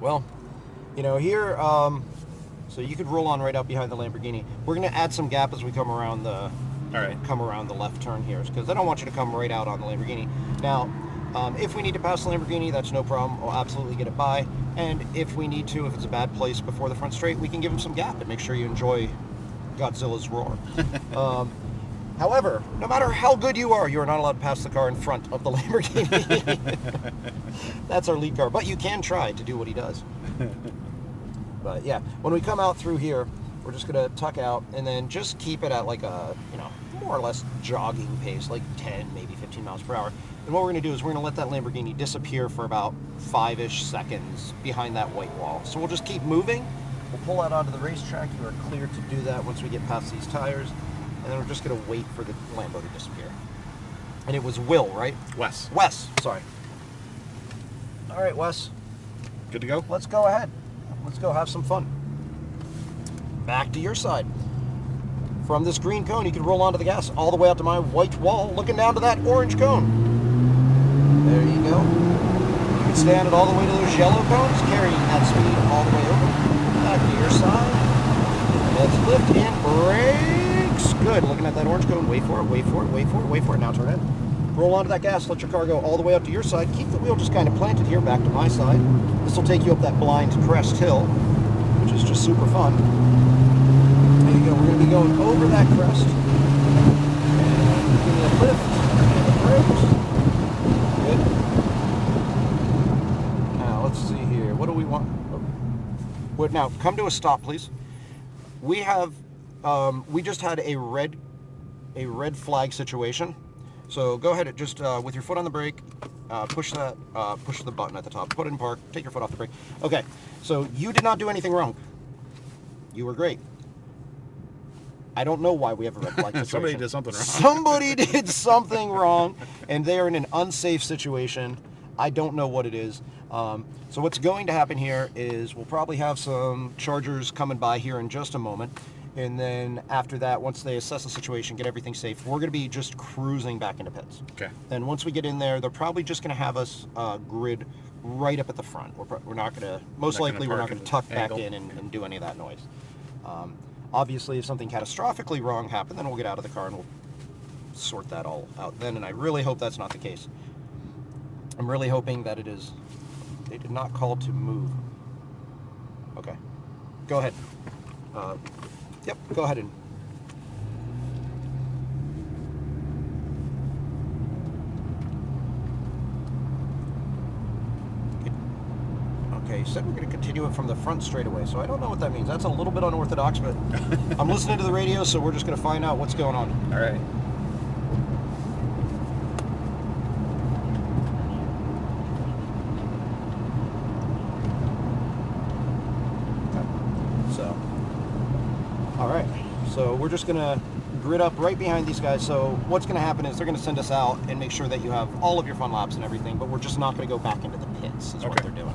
Well, you know, here, so you could roll on right out behind the Lamborghini. We're going to add some gap as we come around the come around the left turn here, because I don't want you to come right out on the Lamborghini. Now, if we need to pass the Lamborghini, that's no problem. We'll absolutely get it by. And if we need to, if it's a bad place before the front straight, we can give them some gap and make sure you enjoy Godzilla's roar. However, no matter how good you are not allowed to pass the car in front of the Lamborghini. That's our lead car, but you can try to do what he does. But yeah, when we come out through here, we're just gonna tuck out and then just keep it at like a, you know, more or less jogging pace, like 10, maybe 15 miles per hour. And what we're gonna do is we're gonna let that Lamborghini disappear for about 5-ish seconds behind that white wall. So we'll just keep moving. We'll pull out onto the racetrack. You are cleared to do that once we get past these tires. And then we're just gonna wait for the Lambo to disappear. And it was Will, right? Wes. Wes, sorry. All right, Wes. Good to go? Let's go ahead. Let's go have some fun. Back to your side. From this green cone, you can roll onto the gas all the way out to my white wall, looking down to that orange cone. There you go. You can stand it all the way to those yellow cones, carrying that speed all the way over. Back to your side. Let's lift and brakes. Good. Looking at that orange cone. Wait for it, wait for it, wait for it, wait for it. Now turn in. Roll onto that gas, let your car go all the way up to your side. Keep the wheel just kind of planted here back to my side. This will take you up that blind crest hill, which is just super fun. There you go. We're going to be going over that crest. And give me a lift and a brakes. Good. Now, let's see here. What do we want? Oh. Now, come to a stop, please. We have, we just had a red flag situation. So go ahead and just, with your foot on the brake, push the button at the top, put it in park, take your foot off the brake. Okay, so you did not do anything wrong. You were great. I don't know why we have a red flag situation. Somebody did something wrong. Somebody did something wrong, and they are in an unsafe situation. I don't know what it is. So what's going to happen here is we'll probably have some chargers coming by here in just a moment. And then after that, once they assess the situation, get everything safe, we're going to be just cruising back into pits. Okay. Then once we get in there, they're probably just going to have us grid right up at the front. We're not going to, most likely, we're not going to tuck back in and do any of that noise. Obviously, if something catastrophically wrong happened, then we'll get out of the car and we'll sort that all out then. And I really hope that's not the case. I'm really hoping that it is. They did not call to move. Okay. Go ahead. Yep, go ahead and... Okay, you said we're going to continue it from the front straightaway, so I don't know what that means. That's a little bit unorthodox, but I'm listening to the radio, so we're just going to find out what's going on. All right. Alright, so we're just going to grid up right behind these guys. So what's going to happen is they're going to send us out and make sure that you have all of your fun laps and everything, but we're just not going to go back into the pits is what they're doing.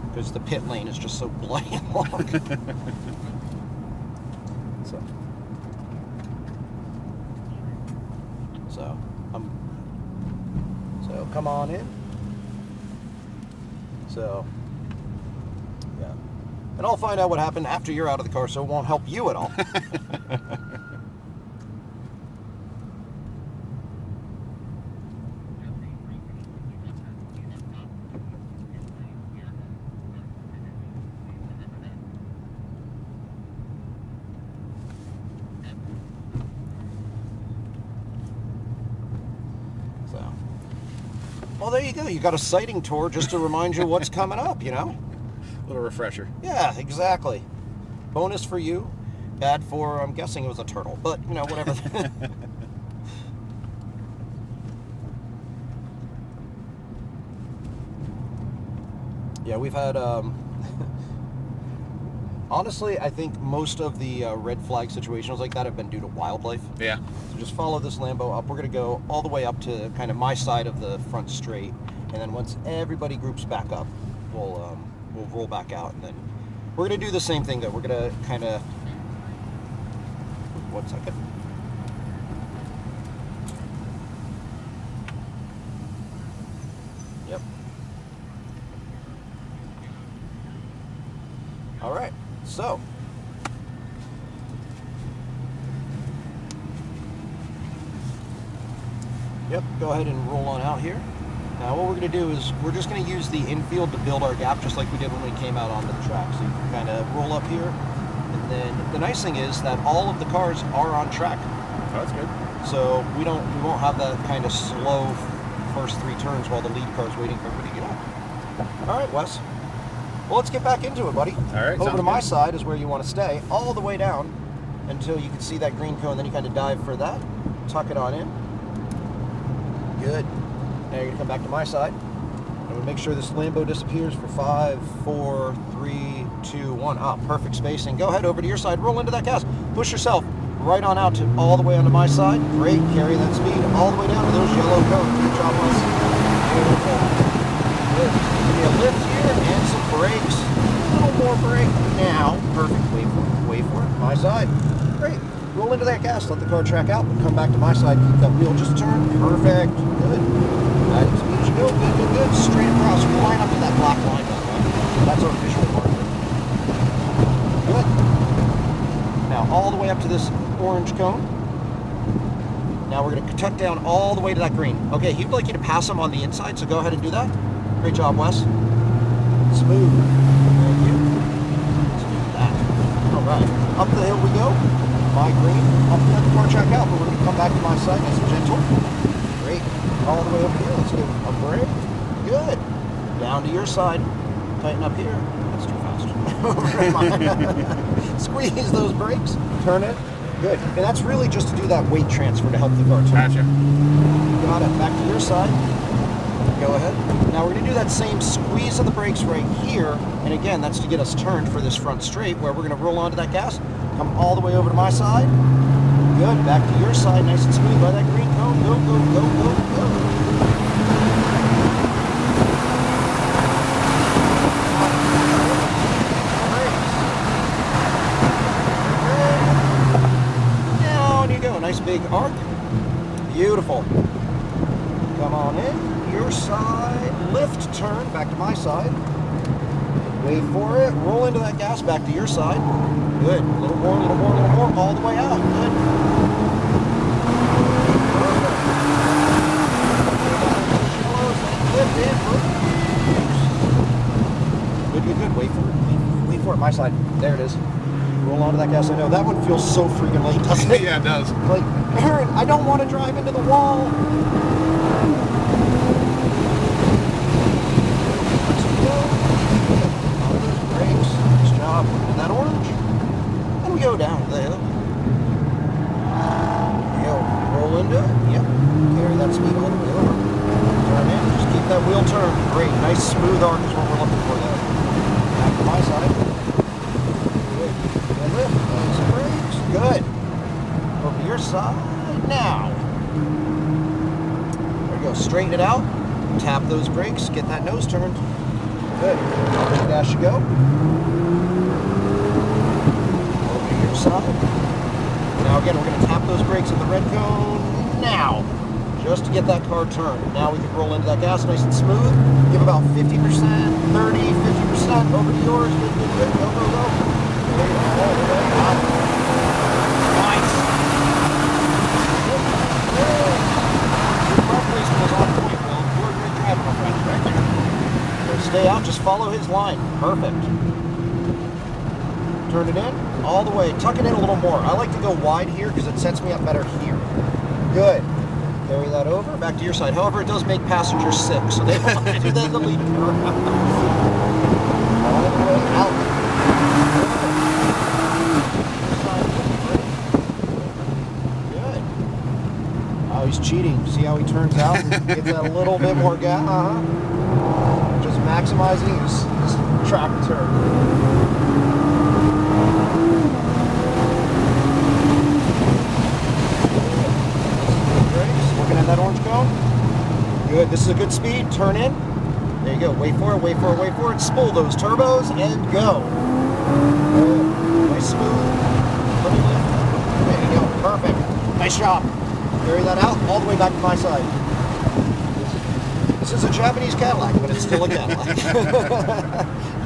Because the pit lane is just so bloody long. So come on in. So, yeah. And I'll find out what happened after you're out of the car, so it won't help you at all. So, well, there you go. You got a sighting tour just to remind you what's coming up, you know? A little refresher. Yeah, exactly. Bonus for you. Bad for, I'm guessing it was a turtle, but, you know, whatever. Yeah, we've had, honestly, I think most of the red flag situations like that have been due to wildlife. Yeah. So just follow this Lambo up. We're going to go all the way up to kind of my side of the front straight, and then once everybody groups back up, we'll roll back out, and then we're going to do the same thing, though. We're going to kind of... 1 second. Yep. All right, so. Yep, go ahead and roll on out here. Now what we're going to do is we're just going to use the infield to build our gap just like we did when we came out onto the track. So you can kind of roll up here. And then the nice thing is that all of the cars are on track. Oh, that's good. So we won't have that kind of slow first 3 turns while the lead car's waiting for everybody to get out. All right, Wes. Well, let's get back into it, buddy. All right. Over to my side is where you want to stay, all the way down until you can see that green cone. Then you kind of dive for that, tuck it on in. Good. Now you're going to come back to my side. I'm going to make sure this Lambo disappears for 5, 4, 3, 2, 1. Ah, perfect spacing. Go ahead over to your side. Roll into that gas. Push yourself right on out to all the way onto my side. Great. Carry that speed all the way down to those yellow cones. Good job, Wes. Beautiful. Good. Give me a lift here and some brakes. A little more brake. Now, perfect. Wait for it. Wait for it. My side. Great. Roll into that gas. Let the car track out. But come back to my side. Keep that wheel just turned. Perfect. Good. Right as speed as you go. Good, good, good. Straight across. We'll line up to that black line. That's our visual marker. Good. Now all the way up to this orange cone. Now we're going to tuck down all the way to that green. Okay, he'd like you to pass him on the inside, so go ahead and do that. Great job, Wes. Smooth. Thank you. Let's do that. All right. Up the hill we go. My green. I'll let the car track out, but we're going to come back to my side nice and gentle. Great. All the way over here. Let's do a brake. Good. Down to your side. Tighten up here. That's too fast. Squeeze those brakes. Turn it. Good. And that's really just to do that weight transfer to help the car turn. Gotcha. Got it. Back to your side. Go ahead. Now we're going to do that same squeeze of the brakes right here. And again, that's to get us turned for this front straight where we're going to roll onto that gas. Come all the way over to my side. Good. Back to your side. Nice and smooth by that green cone. Go, go, go, go, go. Nice big arc. Beautiful. Come on in. Your side. Lift, turn. Back to my side. Wait for it. Roll into that gas. Back to your side. Good. A little more, a little more, a little more. All the way out. Good. Lift in. Good, good, good. Wait for it. Wait for it. My side. There it is. Roll onto that gas. I know that one feels so freaking late, doesn't it? Yeah, it does. Like, Aaron, I don't want to drive into the wall. Brakes. Nice job. And that orange. And we go down to the hill. There you go. Roll into it. Yep. Carry that speed all the way over. Turn in. Just keep that wheel turned. Great. Nice smooth arc is what we're looking for there. Back to my side. Good. Over to your side now. There you go. Straighten it out. Tap those brakes. Get that nose turned. Good. Over the dash you go. Over to your side. Now again, we're going to tap those brakes at the red cone now. Just to get that car turned. Now we can roll into that gas nice and smooth. Give about 50%, 30, 50% over to yours. Good, good, good. Go, go, go. There you go. All the way out. Stay out, just follow his line. Perfect. Turn it in, all the way. Tuck it in a little more. I like to go wide here because it sets me up better here. Good. Carry that over, back to your side. However, it does make passengers sick, so they want to do that in the lead car. All the way out. Good. Oh, he's cheating. See how he turns out? Gets that a little bit more gas. Just maximizing his track turn. Looking at that orange cone. Good. This is a good speed. Turn in. There you go. Wait for it. Wait for it. Wait for it. Spool those turbos and go. Good. Nice smooth. There you go. Perfect. Nice job. Carry that out all the way back to my side. This is a Japanese Cadillac, but it's still a Cadillac.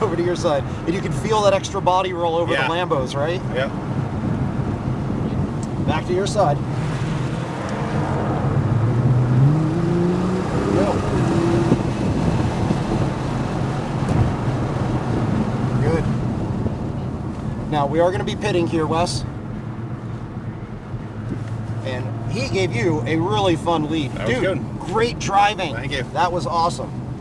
Over to your side. And you can feel that extra body roll over the Lambos, right? Yeah. Back to your side. There we go. Good. Now, we are going to be pitting here, Wes. And he gave you a really fun lead. That was Dude, good. Great driving. Thank you. That was awesome.